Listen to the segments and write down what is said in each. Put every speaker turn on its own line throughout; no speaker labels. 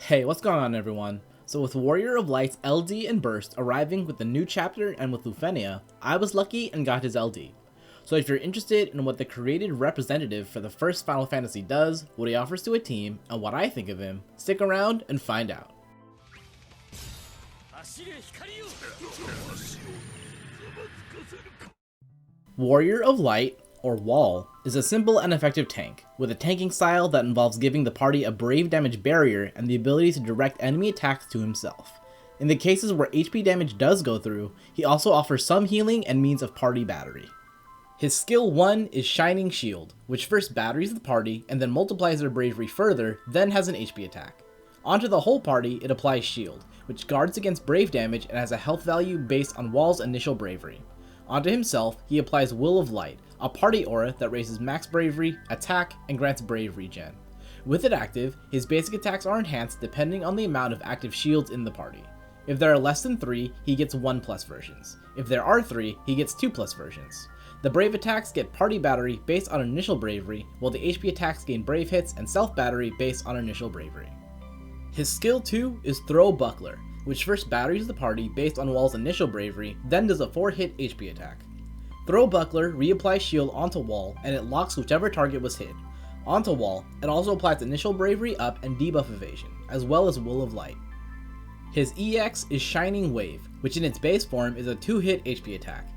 Hey, what's going on everyone? So with Warrior of Light's LD and Burst arriving with the new chapter and with Lufenia, I was lucky and got his LD. So if you're interested in what the created representative for the first Final Fantasy does, what he offers to a team, and what I think of him, stick around and find out. Warrior of Light, or Wall, is a simple and effective tank, with a tanking style that involves giving the party a brave damage barrier and the ability to direct enemy attacks to himself. In the cases where HP damage does go through, he also offers some healing and means of party battery. His skill 1 is Shining Shield, which first batteries the party and then multiplies their bravery further, then has an HP attack. Onto the whole party, it applies Shield, which guards against brave damage and has a health value based on Wall's initial bravery. Onto himself, he applies Will of Light, a party aura that raises max bravery, attack, and grants brave regen. With it active, his basic attacks are enhanced depending on the amount of active shields in the party. If there are less than 3, he gets 1+ versions. If there are 3, he gets 2+ versions. The brave attacks get party battery based on initial bravery, while the HP attacks gain brave hits and self battery based on initial bravery. His skill 2 is Throw Buckler, which first batteries the party based on Wall's initial bravery, then does a 4-hit HP attack. Throw Buckler reapplies shield onto Wall, and it locks whichever target was hit. Onto Wall, it also applies initial bravery up and debuff evasion, as well as Will of Light. His EX is Shining Wave, which in its base form is a 2-hit HP attack.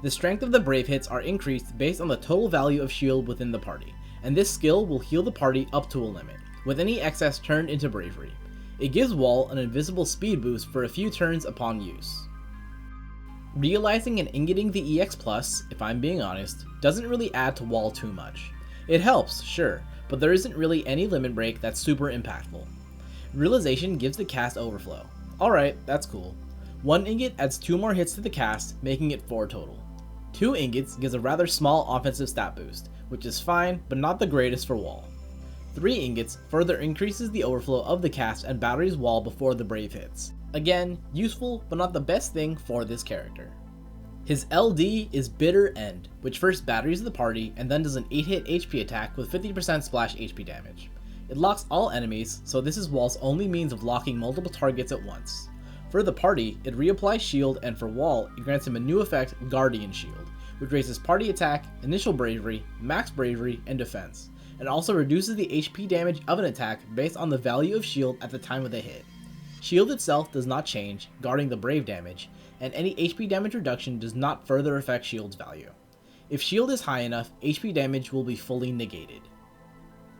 The strength of the brave hits are increased based on the total value of shield within the party, and this skill will heal the party up to a limit, with any excess turned into bravery. It gives Wall an invisible speed boost for a few turns upon use. Realizing and ingoting the EX+, if I'm being honest, doesn't really add to Wall too much. It helps, sure, but there isn't really any limit break that's super impactful. Realization gives the cast overflow. Alright, that's cool. 1 ingot adds 2 more hits to the cast, making it 4 total. 2 ingots gives a rather small offensive stat boost, which is fine, but not the greatest for Wall. 3 ingots further increases the overflow of the cast and batteries Wall before the brave hits. Again, useful, but not the best thing for this character. His LD is Bitter End, which first batteries the party and then does an 8-hit HP attack with 50% splash HP damage. It locks all enemies, so this is Wall's only means of locking multiple targets at once. For the party, it reapplies shield, and for Wall, it grants him a new effect, Guardian Shield, which raises party attack, initial bravery, max bravery, and defense, and also reduces the HP damage of an attack based on the value of shield at the time of the hit. Shield itself does not change, guarding the brave damage, and any HP damage reduction does not further affect shield's value. If shield is high enough, HP damage will be fully negated.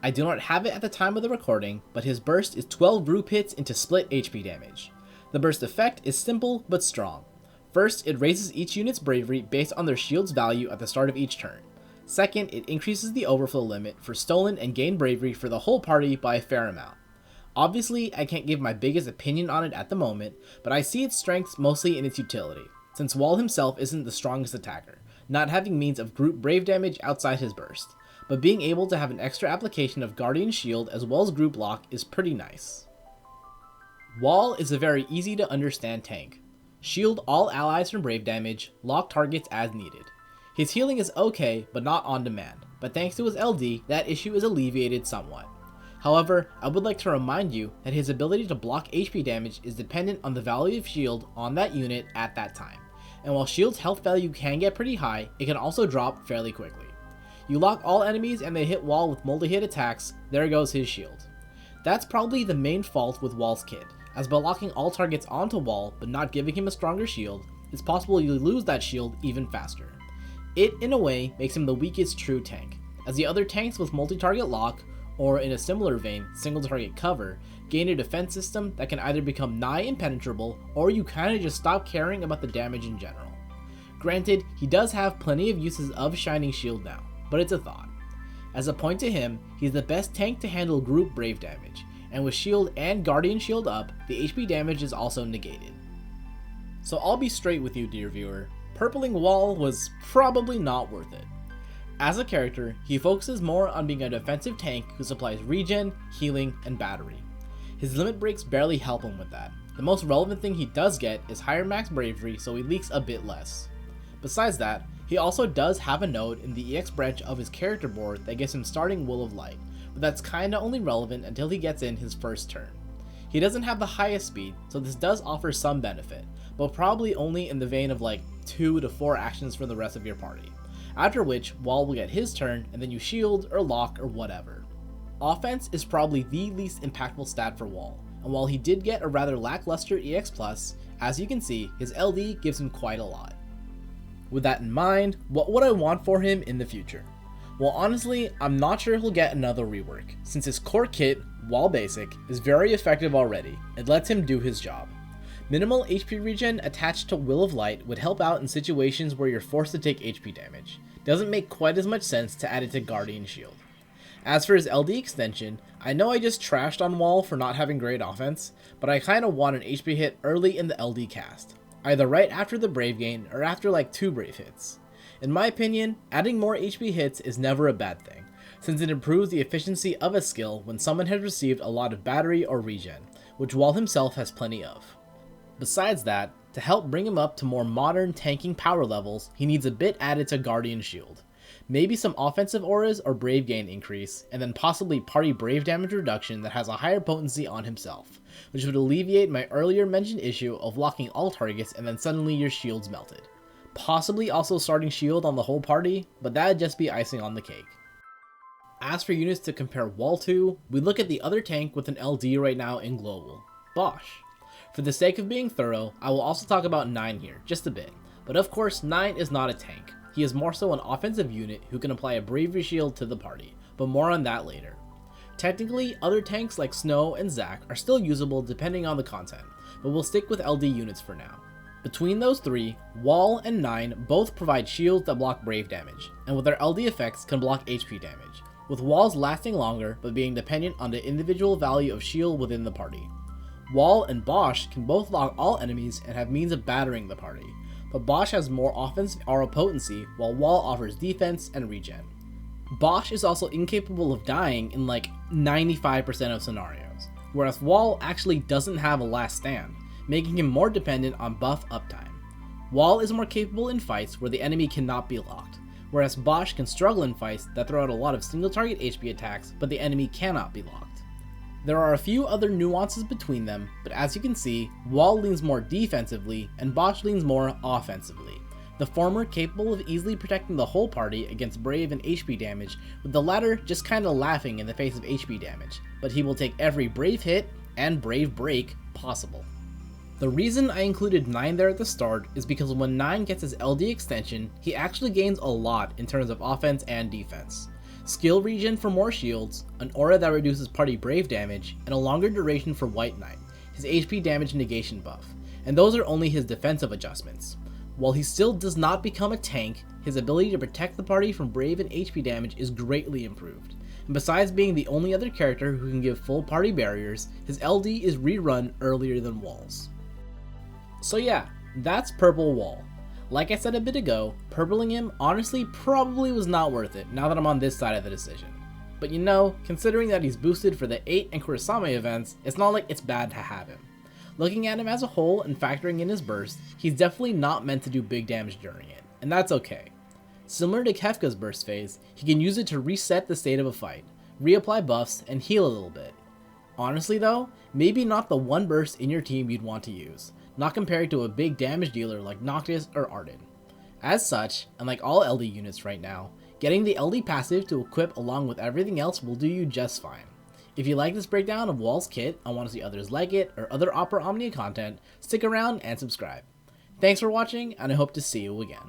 I do not have it at the time of the recording, but his burst is 12 group hits into split HP damage. The burst effect is simple but strong. First, it raises each unit's bravery based on their shield's value at the start of each turn. Second, it increases the overflow limit for stolen and gained bravery for the whole party by a fair amount. Obviously, I can't give my biggest opinion on it at the moment, but I see its strengths mostly in its utility, since Wall himself isn't the strongest attacker, not having means of group brave damage outside his burst, but being able to have an extra application of Guardian Shield as well as group lock is pretty nice. Wall is a very easy to understand tank. Shield all allies from brave damage, lock targets as needed. His healing is okay, but not on demand, but thanks to his LD, that issue is alleviated somewhat. However, I would like to remind you that his ability to block HP damage is dependent on the value of shield on that unit at that time, and while shield's health value can get pretty high, it can also drop fairly quickly. You lock all enemies and they hit Wall with multi-hit attacks, there goes his shield. That's probably the main fault with Wall's kit, as by locking all targets onto Wall but not giving him a stronger shield, it's possible you lose that shield even faster. It, in a way, makes him the weakest true tank, as the other tanks with multi-target lock, or in a similar vein, single target cover, gain a defense system that can either become nigh impenetrable, or you kinda just stop caring about the damage in general. Granted, he does have plenty of uses of Shining Shield now, but it's a thought. As a point to him, he's the best tank to handle group brave damage, and with shield and Guardian Shield up, the HP damage is also negated. So I'll be straight with you, dear viewer, purpling Wall was probably not worth it. As a character, he focuses more on being a defensive tank who supplies regen, healing, and battery. His limit breaks barely help him with that. The most relevant thing he does get is higher max bravery, so he leaks a bit less. Besides that, he also does have a node in the EX branch of his character board that gives him starting Will of Light, but that's kinda only relevant until he gets in his first turn. He doesn't have the highest speed, so this does offer some benefit, but probably only in the vein of like 2 to 4 actions for the rest of your party, after which Wall will get his turn and then you shield or lock or whatever. Offense is probably the least impactful stat for Wall, and while he did get a rather lackluster EX+, as you can see, his LD gives him quite a lot. With that in mind, what would I want for him in the future? Well, honestly, I'm not sure he'll get another rework, since his core kit, while basic, is very effective already, and lets him do his job. Minimal HP regen attached to Will of Light would help out in situations where you're forced to take HP damage. Doesn't make quite as much sense to add it to Guardian Shield. As for his LD extension, I know I just trashed on Wall for not having great offense, but I kinda want an HP hit early in the LD cast, either right after the Brave gain or after like 2 Brave hits. In my opinion, adding more HP hits is never a bad thing, since it improves the efficiency of a skill when someone has received a lot of battery or regen, which Wall himself has plenty of. Besides that, to help bring him up to more modern tanking power levels, he needs a bit added to Guardian Shield. Maybe some offensive auras or Brave gain increase, and then possibly party Brave damage reduction that has a higher potency on himself, which would alleviate my earlier mentioned issue of locking all targets and then suddenly your shield's melted. Possibly also starting shield on the whole party, but that'd just be icing on the cake. As for units to compare Wall to, we look at the other tank with an LD right now in Global, Bosch. For the sake of being thorough, I will also talk about 9 here, just a bit, but of course 9 is not a tank. He is more so an offensive unit who can apply a bravery shield to the party, but more on that later. Technically, other tanks like Snow and Zac are still usable depending on the content, but we'll stick with LD units for now. Between those 3, Wall and 9 both provide shields that block Brave damage, and with their LD effects can block HP damage, with Wall's lasting longer but being dependent on the individual value of shield within the party. Wall and Bosch can both lock all enemies and have means of battering the party, but Bosch has more offensive aura potency while Wall offers defense and regen. Bosch is also incapable of dying in like 95% of scenarios, whereas Wall actually doesn't have a last stand, making him more dependent on buff uptime. Wall is more capable in fights where the enemy cannot be locked, whereas Bosch can struggle in fights that throw out a lot of single target HP attacks but the enemy cannot be locked. There are a few other nuances between them, but as you can see, Wall leans more defensively and Bosch leans more offensively, the former capable of easily protecting the whole party against Brave and HP damage, with the latter just kinda laughing in the face of HP damage, but he will take every Brave hit and Brave break possible. The reason I included 9 there at the start is because when 9 gets his LD extension, he actually gains a lot in terms of offense and defense. Skill regen for more shields, an aura that reduces party Brave damage, and a longer duration for White Knight, his HP damage negation buff, and those are only his defensive adjustments. While he still does not become a tank, his ability to protect the party from Brave and HP damage is greatly improved. And besides being the only other character who can give full party barriers, his LD is rerun earlier than Wall's. So yeah, that's Purple Wall. Like I said a bit ago, purpling him honestly probably was not worth it now that I'm on this side of the decision. But you know, considering that he's boosted for the 8 and Kurosame events, it's not like it's bad to have him. Looking at him as a whole and factoring in his burst, he's definitely not meant to do big damage during it, and that's okay. Similar to Kefka's burst phase, he can use it to reset the state of a fight, reapply buffs, and heal a little bit. Honestly though, maybe not the one burst in your team you'd want to use, not compared to a big damage dealer like Noctis or Arden. As such, and like all LD units right now, getting the LD passive to equip along with everything else will do you just fine. If you like this breakdown of Wall's kit and want to see others like it or other Opera Omnia content, stick around and subscribe. Thanks for watching, and I hope to see you again.